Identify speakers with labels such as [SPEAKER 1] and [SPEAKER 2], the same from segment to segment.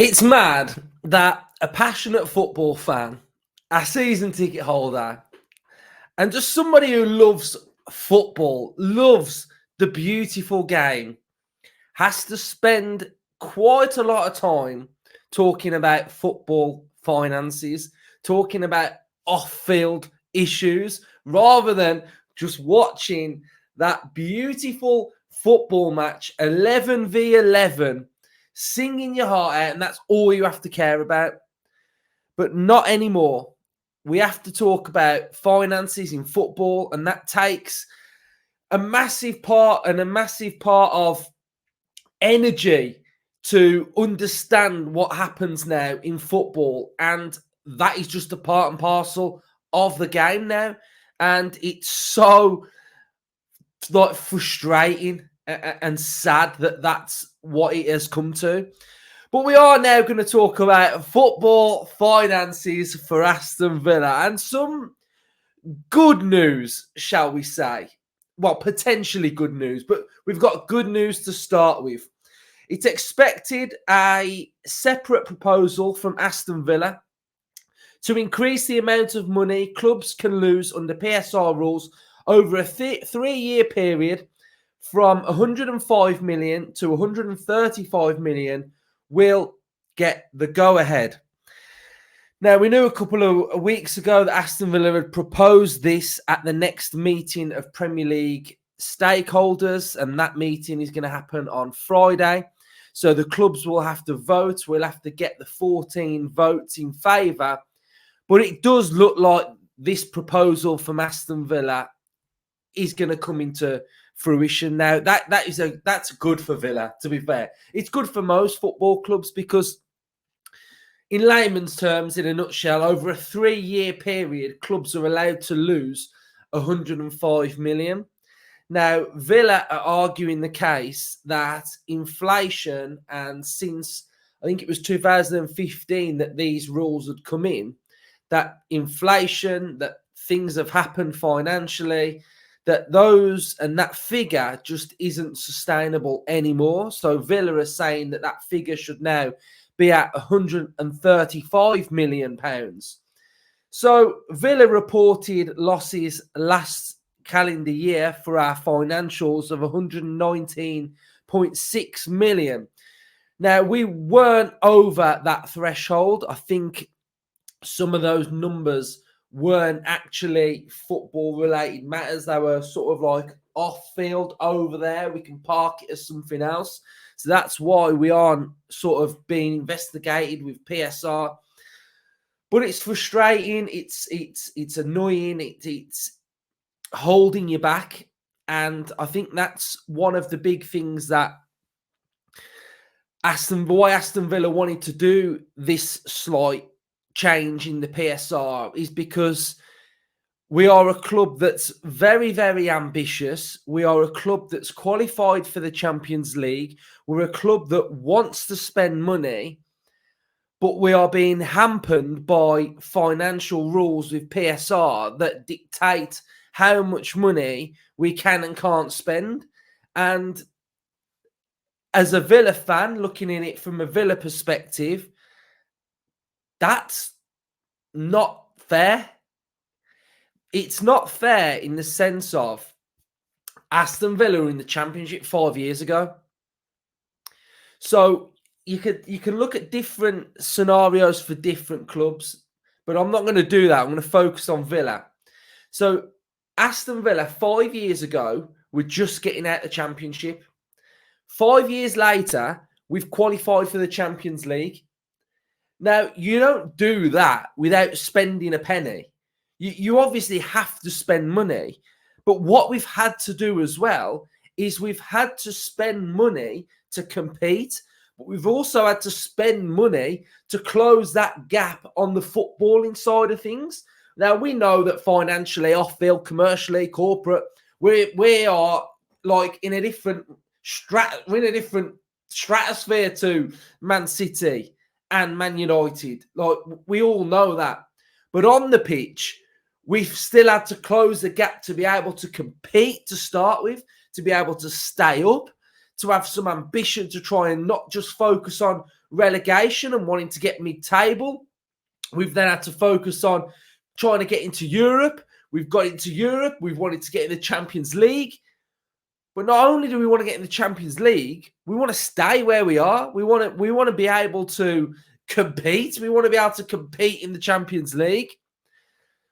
[SPEAKER 1] It's mad that a passionate football fan, a season ticket holder, and just somebody who loves football, loves the beautiful game, has to spend quite a lot of time talking about football finances, talking about off-field issues, rather than just watching that beautiful football match, 11v11, singing your heart out, and that's all you have to care about. But not anymore. We have to talk about finances in football, and that takes a massive part of energy to understand what happens now in football, and that is just a part and parcel of the game now. And it's so frustrating and sad that that's what it has come to. But we are now going to talk about football finances for Aston Villa and some good news, shall we say. Well, potentially good news, but we've got good news to start with. It's expected a separate proposal from Aston Villa to increase the amount of money clubs can lose under PSR rules over a 3-year period from 105 million to 135 million will get the go-ahead. Now, we knew a couple of weeks ago that Aston Villa had proposed this at the next meeting of Premier League stakeholders, and that meeting is going to happen on Friday. So the clubs will have to vote. We'll have to get the 14 votes in favour. But it does look like this proposal from Aston Villa is going to come into fruition now. That's good for Villa, to be fair. It's good for most football clubs because, in layman's terms, in a nutshell, over a 3-year period, clubs are allowed to lose 105 million. Now, Villa are arguing the case that inflation, and since I think it was 2015 that these rules had come in, that inflation, that things have happened financially, that that figure just isn't sustainable anymore. So Villa are saying that that figure should now be at £135 million. So Villa reported losses last calendar year for our financials of 119.6 million. Now, we weren't over that threshold. I think some of those numbers weren't actually football-related matters. They were sort of like off-field over there. We can park it as something else. So that's why we aren't sort of being investigated with PSR. But it's frustrating. It's annoying. It's holding you back. And I think that's one of the big things that Aston Villa wanted to do this slight change in the PSR is because we are a club that's very, very ambitious. We are a club that's qualified for the Champions League. We're a club that wants to spend money, but we are being hampered by financial rules with PSR that dictate how much money we can and can't spend. And as a Villa fan, looking at it from a Villa perspective, that's not fair. It's not fair in the sense of Aston Villa were in the Championship 5 years ago. So you can look at different scenarios for different clubs, but I'm not going to do that. I'm going to focus on Villa. So Aston Villa 5 years ago were just getting out of the Championship. 5 years later, we've qualified for the Champions League. Now, you don't do that without spending a penny. You obviously have to spend money. But what we've had to do as well is we've had to spend money to compete. But we've also had to spend money to close that gap on the footballing side of things. Now, we know that financially, off-field, commercially, corporate, we are like in a different stratosphere to Man City and Man United. Like, we all know that. But on the pitch, we've still had to close the gap to be able to compete to start with, to be able to stay up, to have some ambition to try and not just focus on relegation and wanting to get mid-table. We've then had to focus on trying to get into Europe. We've got into Europe. We've wanted to get in the Champions League. But not only do we want to get in the Champions League, we want to stay where we are. We want to be able to compete. We want to be able to compete in the Champions League.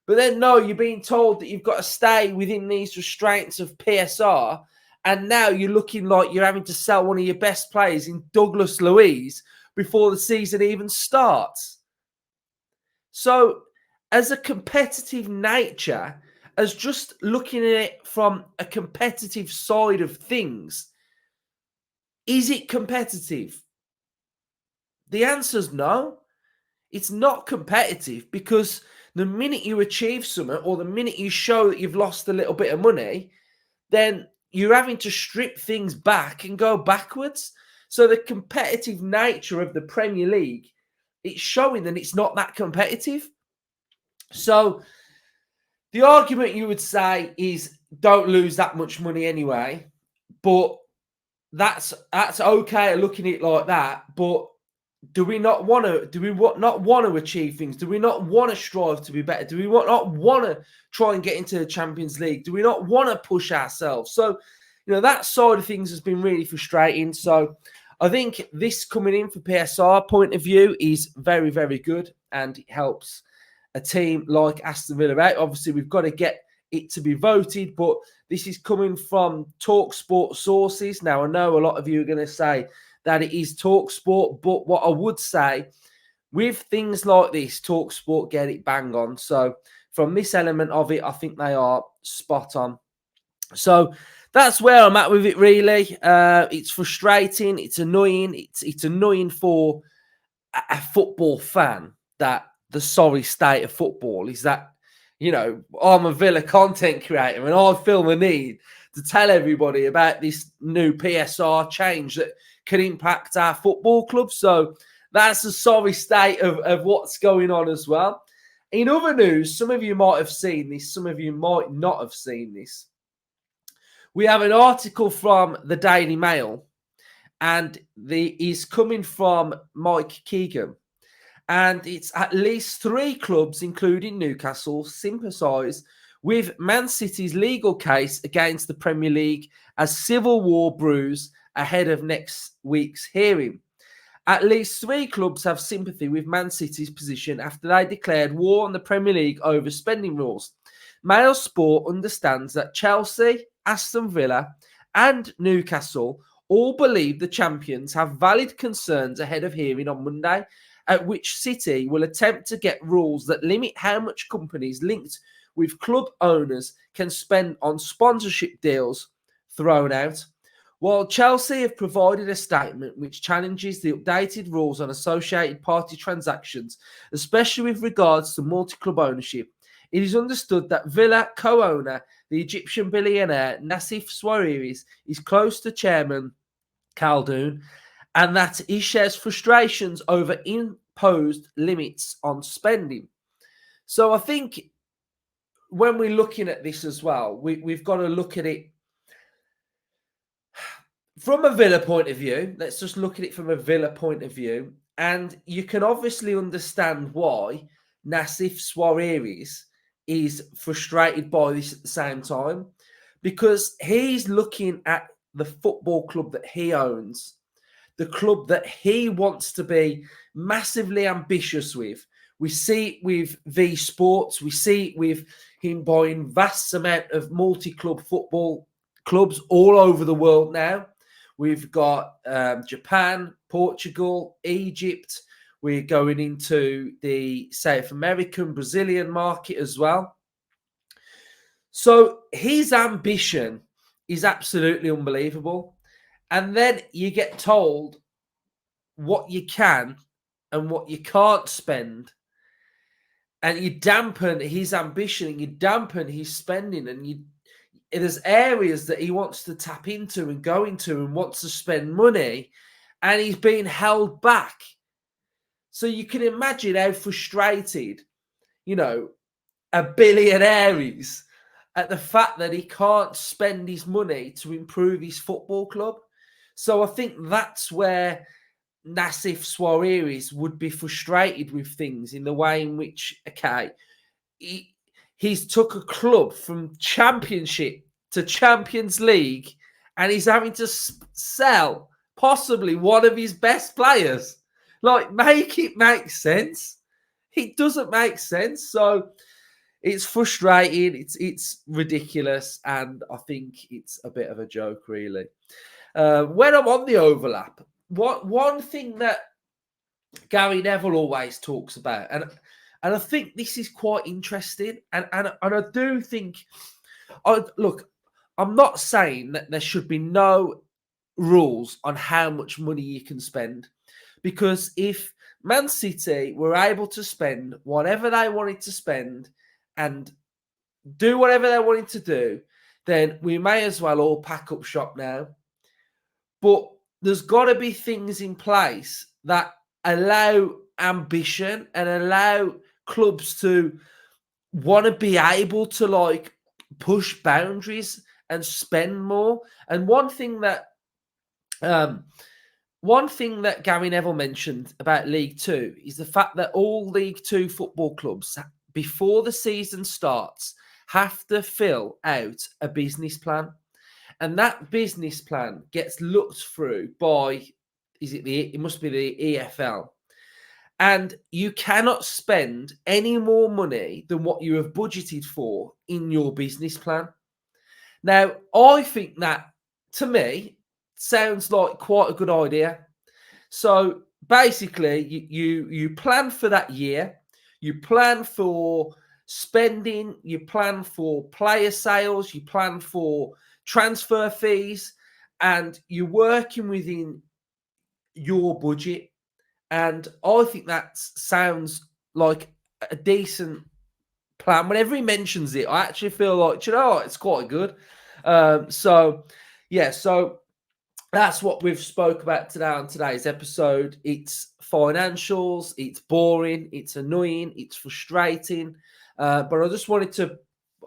[SPEAKER 1] But then, no, you're being told that you've got to stay within these restraints of PSR. And now you're looking like you're having to sell one of your best players in Douglas Luiz before the season even starts. So, as a competitive nature, as just looking at it from a competitive side of things, is it competitive? The answer's no. It's not competitive, because the minute you achieve something, or the minute you show that you've lost a little bit of money, then you're having to strip things back and go backwards. So the competitive nature of the Premier League, it's showing that it's not that competitive. So the argument you would say is don't lose that much money anyway, but that's okay looking at it like that. But do we not want to? Do we not want to achieve things? Do we not want to strive to be better? Do we not want to try and get into the Champions League? Do we not want to push ourselves? So, that side of things has been really frustrating. So, I think this coming in for PSR point of view is very, very good, and it helps a team like Aston Villa out. Obviously, we've got to get it to be voted, but this is coming from TalkSport sources. Now, I know a lot of you are going to say that it is TalkSport, but what I would say, with things like this, TalkSport get it bang on. So from this element of it, I think they are spot on. So that's where I'm at with it, really. It's frustrating. It's annoying. It's annoying for a football fan that the sorry state of football is that, I'm a Villa content creator and I feel the need to tell everybody about this new PSR change that can impact our football club. So that's the sorry state of what's going on as well. In other news, some of you might have seen this, some of you might not have seen this. We have an article from the Daily Mail, and is coming from Mike Keegan. And it's at least 3 clubs, including Newcastle, sympathise with Man City's legal case against the Premier League as civil war brews ahead of next week's hearing. At least 3 clubs have sympathy with Man City's position after they declared war on the Premier League over spending rules. Mail Sport understands that Chelsea, Aston Villa and Newcastle all believe the champions have valid concerns ahead of hearing on Monday, at which City will attempt to get rules that limit how much companies linked with club owners can spend on sponsorship deals thrown out. While Chelsea have provided a statement which challenges the updated rules on associated party transactions, especially with regards to multi-club ownership, it is understood that Villa co-owner, the Egyptian billionaire Nassif Sawiris, is close to chairman Khaldoon, and that he shares frustrations over imposed limits on spending. So I think when we're looking at this as well, we've got to look at it from a Villa point of view. Let's just look at it from a Villa point of view. And you can obviously understand why Nassif Sawiris is frustrated by this at the same time, because he's looking at the football club that he owns, the club that he wants to be massively ambitious with. We see it with V Sports. We see it with him buying vast amount of multi-club football clubs all over the world now. We've got Japan, Portugal, Egypt. We're going into the South American, Brazilian market as well. So his ambition is absolutely unbelievable. And then you get told what you can and what you can't spend. And you dampen his ambition and you dampen his spending. And there's areas that he wants to tap into and go into and wants to spend money. And he's being held back. So you can imagine how frustrated, a billionaire is at the fact that he can't spend his money to improve his football club. So I think that's where Nassif Suarez would be frustrated with things in the way in which, okay, he's took a club from Championship to Champions League and he's having to sell possibly one of his best players. Like, make it make sense. It doesn't make sense. So it's frustrating. It's ridiculous. And I think it's a bit of a joke, really. When I'm on the overlap, one thing that Gary Neville always talks about, and I think this is quite interesting, and I do think, look, I'm not saying that there should be no rules on how much money you can spend, because if Man City were able to spend whatever they wanted to spend and do whatever they wanted to do, then we may as well all pack up shop now. But there's got to be things in place that allow ambition and allow clubs to want to be able to like push boundaries and spend more. And one thing that Gary Neville mentioned about League Two is the fact that all League Two football clubs, before the season starts, have to fill out a business plan. And that business plan gets looked through by, it must be the EFL. And you cannot spend any more money than what you have budgeted for in your business plan. Now, I think that, to me, sounds like quite a good idea. So basically, you plan for that year, you plan for spending, you plan for player sales, you plan for transfer fees, and you're working within your budget. And I think that sounds like a decent plan. Whenever he mentions it, I actually feel like, you know what, it's quite good. So that's what we've spoke about today on today's episode. It's financials, it's boring, it's annoying, it's frustrating. But I just wanted to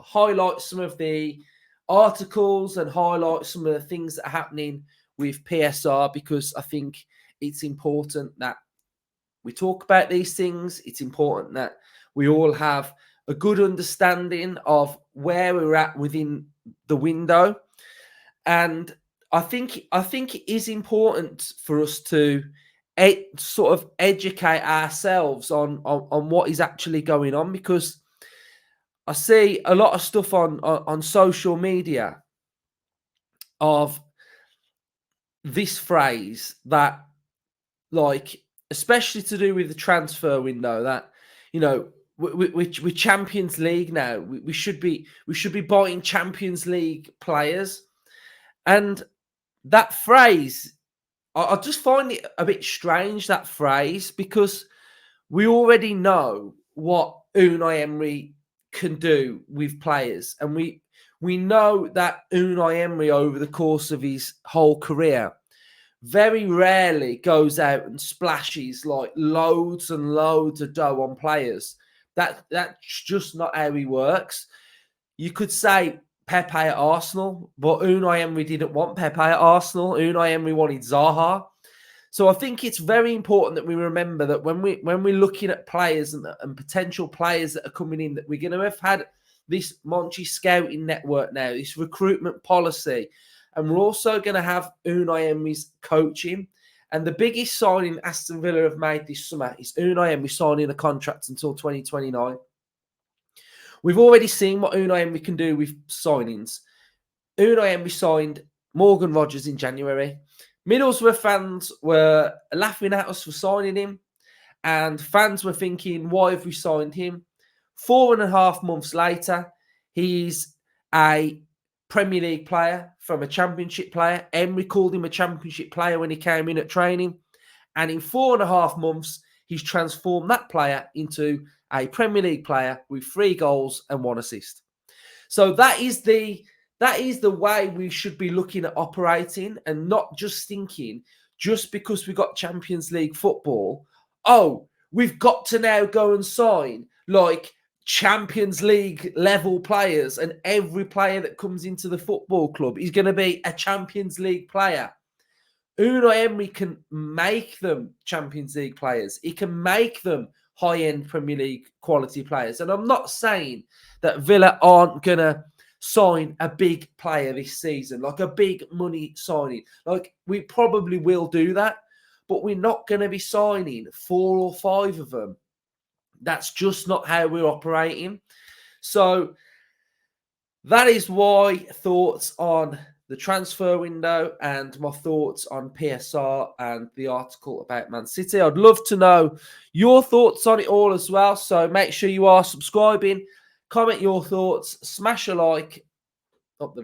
[SPEAKER 1] highlight some of the articles and highlight some of the things that are happening with PSR, because I think it's important that we talk about these things. It's important that we all have a good understanding of where we're at within the window. And I think it is important for us to sort of educate ourselves on what is actually going on, because I see a lot of stuff on social media of this phrase that, like, especially to do with the transfer window, that, you know, we're Champions League now. We should be buying Champions League players. And that phrase, I just find it a bit strange, that phrase, because we already know what Unai Emery can do with players. And we know that Unai Emery, over the course of his whole career, very rarely goes out and splashes like loads and loads of dough on players. That's just not how he works. You could say Pepe at Arsenal, but Unai Emery didn't want Pepe at Arsenal. Unai Emery wanted Zaha. So I think it's very important that we remember that when we're looking at players and potential players that are coming in, that we're going to have had this Monchi scouting network now, this recruitment policy, and we're also going to have Unai Emery's coaching. And the biggest signing Aston Villa have made this summer is Unai Emery signing a contract until 2029. We've already seen what Unai Emery can do with signings. Unai Emery signed Morgan Rogers in January. Middlesbrough fans were laughing at us for signing him, and fans were thinking, why have we signed him? 4.5 months later, he's a Premier League player from a Championship player. Emery called him a Championship player when he came in at training. And in 4.5 months, he's transformed that player into a Premier League player with 3 goals and 1 assist. So that is the way we should be looking at operating, and not just thinking, just because we got Champions League football, oh, we've got to now go and sign like Champions League level players, and every player that comes into the football club is going to be a Champions League player. Unai Emery can make them Champions League players. He can make them high-end Premier League quality players. And I'm not saying that Villa aren't going to sign a big player this season, like a big money signing. Like, we probably will do that, but we're not going to be signing 4 or 5 of them. That's just not how we're operating. So that is why thoughts on the transfer window and my thoughts on PSR and the article about Man City. I'd love to know your thoughts on it all as well. So make sure you are subscribing, comment your thoughts, smash a like. Up the